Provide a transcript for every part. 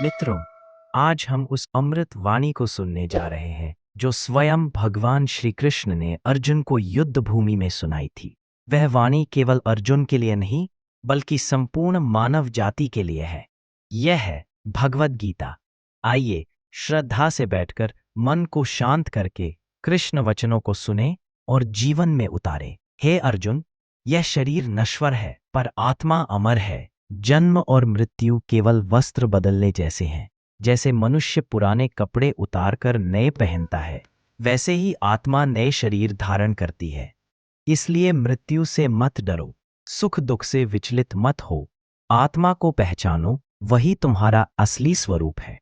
मित्रों, आज हम उस अमृत वाणी को सुनने जा रहे हैं जो स्वयं भगवान श्री कृष्ण ने अर्जुन को युद्ध भूमि में सुनाई थी। वह वाणी केवल अर्जुन के लिए नहीं, बल्कि संपूर्ण मानव जाति के लिए है। यह है भगवद गीता। आइए श्रद्धा से बैठकर मन को शांत करके कृष्ण वचनों को सुने और जीवन में उतारे। हे अर्जुन, यह शरीर नश्वर है पर आत्मा अमर है। जन्म और मृत्यु केवल वस्त्र बदलने जैसे हैं। जैसे मनुष्य पुराने कपड़े उतारकर नए पहनता है, वैसे ही आत्मा नए शरीर धारण करती है। इसलिए मृत्यु से मत डरो, सुख दुख से विचलित मत हो। आत्मा को पहचानो, वही तुम्हारा असली स्वरूप है।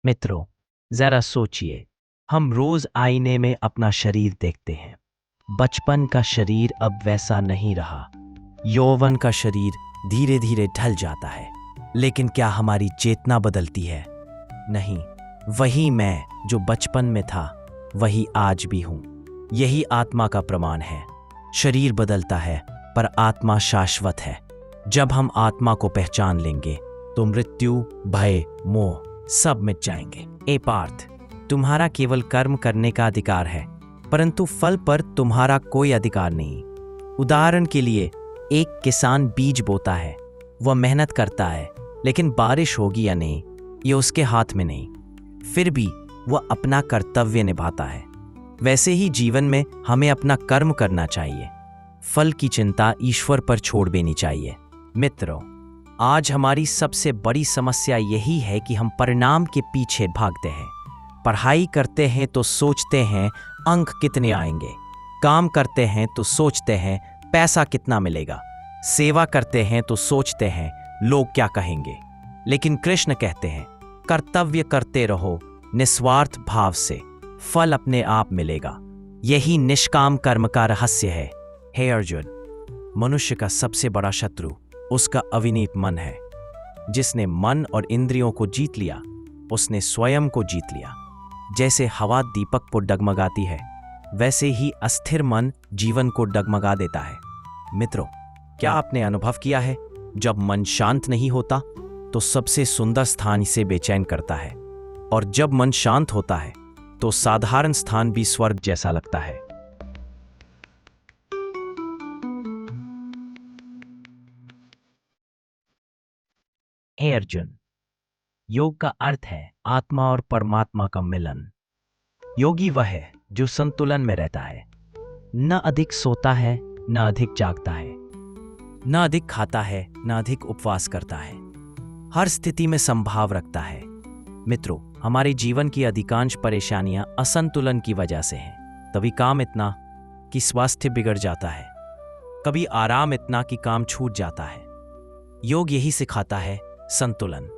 मित्रों, जरा सोचिए, हम रोज आईने में अपना शरीर देखते हैं। बचपन का शरीर अब वैसा नहीं रहा। यौवन का शरीर धीरे धीरे ढल जाता है, लेकिन क्या हमारी चेतना बदलती है? नहीं, वही मैं जो बचपन में था वही आज भी हूं। यही आत्मा का प्रमाण है। शरीर बदलता है पर आत्मा शाश्वत है। जब हम आत्मा को पहचान लेंगे तो मृत्यु, भय, मोह सब मिट जाएंगे। ए पार्थ, तुम्हारा केवल कर्म करने का अधिकार है, परंतु फल पर तुम्हारा कोई अधिकार नहीं। उदाहरण के लिए, एक किसान बीज बोता है, वह मेहनत करता है, लेकिन बारिश होगी या नहीं ये उसके हाथ में नहीं। फिर भी वह अपना कर्तव्य निभाता है। वैसे ही जीवन में हमें अपना कर्म करना चाहिए। फल की चिंता ईश्वर पर छोड़ देनी चाहिए। मित्रों, आज हमारी सबसे बड़ी समस्या यही है कि हम परिणाम के पीछे भागते हैं। पढ़ाई करते हैं तो सोचते हैं अंक कितने आएंगे, काम करते हैं तो सोचते हैं पैसा कितना मिलेगा, सेवा करते हैं तो सोचते हैं लोग क्या कहेंगे। लेकिन कृष्ण कहते हैं, कर्तव्य करते रहो निस्वार्थ भाव से, फल अपने आप मिलेगा। यही निष्काम कर्म का रहस्य है। हे अर्जुन, मनुष्य का सबसे बड़ा शत्रु उसका अविनीत मन है। जिसने मन और इंद्रियों को जीत लिया, उसने स्वयं को जीत लिया। जैसे हवा दीपक को डगमगाती है, वैसे ही अस्थिर मन जीवन को डगमगा देता है। मित्रों, क्या आपने अनुभव किया है, जब मन शांत नहीं होता तो सबसे सुंदर स्थान इसे बेचैन करता है, और जब मन शांत होता है तो साधारण स्थान भी स्वर्ग जैसा लगता है। हे अर्जुन, योग का अर्थ है आत्मा और परमात्मा का मिलन। योगी वह है जो संतुलन में रहता है। न अधिक सोता है, न अधिक जागता है, न अधिक खाता है, न अधिक उपवास करता है। हर स्थिति में संभाव रखता है। मित्रों, हमारे जीवन की अधिकांश परेशानियां असंतुलन की वजह से हैं। कभी काम इतना कि स्वास्थ्य बिगड़ जाता है, कभी आराम इतना कि काम छूट जाता है। योग यही सिखाता है, संतुलन।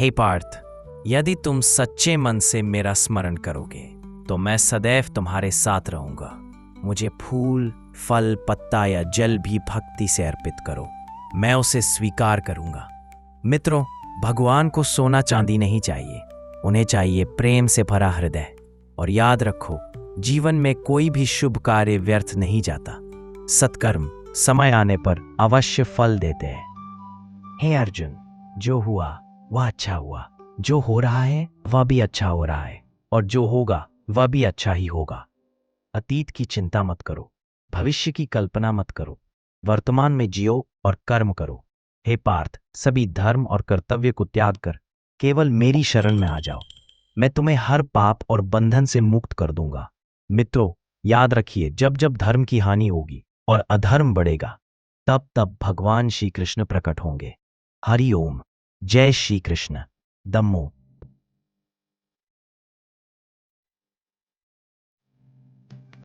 हे पार्थ, यदि तुम सच्चे मन से मेरा स्मरण करोगे तो मैं सदैव तुम्हारे साथ रहूंगा। मुझे फूल, फल, पत्ता या जल भी भक्ति से अर्पित करो, मैं उसे स्वीकार करूंगा। मित्रों, भगवान को सोना चांदी नहीं चाहिए, उन्हें चाहिए प्रेम से भरा हृदय। और याद रखो, जीवन में कोई भी शुभ कार्य व्यर्थ नहीं जाता। सत्कर्म समय आने पर अवश्य फल देते हैं। हे अर्जुन, जो हुआ वह अच्छा हुआ, जो हो रहा है वह भी अच्छा हो रहा है, और जो होगा वह भी अच्छा ही होगा। अतीत की चिंता मत करो, भविष्य की कल्पना मत करो, वर्तमान में जियो और कर्म करो। हे पार्थ, सभी धर्म और कर्तव्य को त्याग कर केवल मेरी शरण में आ जाओ। मैं तुम्हें हर पाप और बंधन से मुक्त कर दूंगा। मित्रों, याद रखिए, जब जब धर्म की हानि होगी और अधर्म बढ़ेगा, तब तब भगवान श्री कृष्ण प्रकट होंगे। हरि ओम। जय श्री कृष्ण। दम्मो।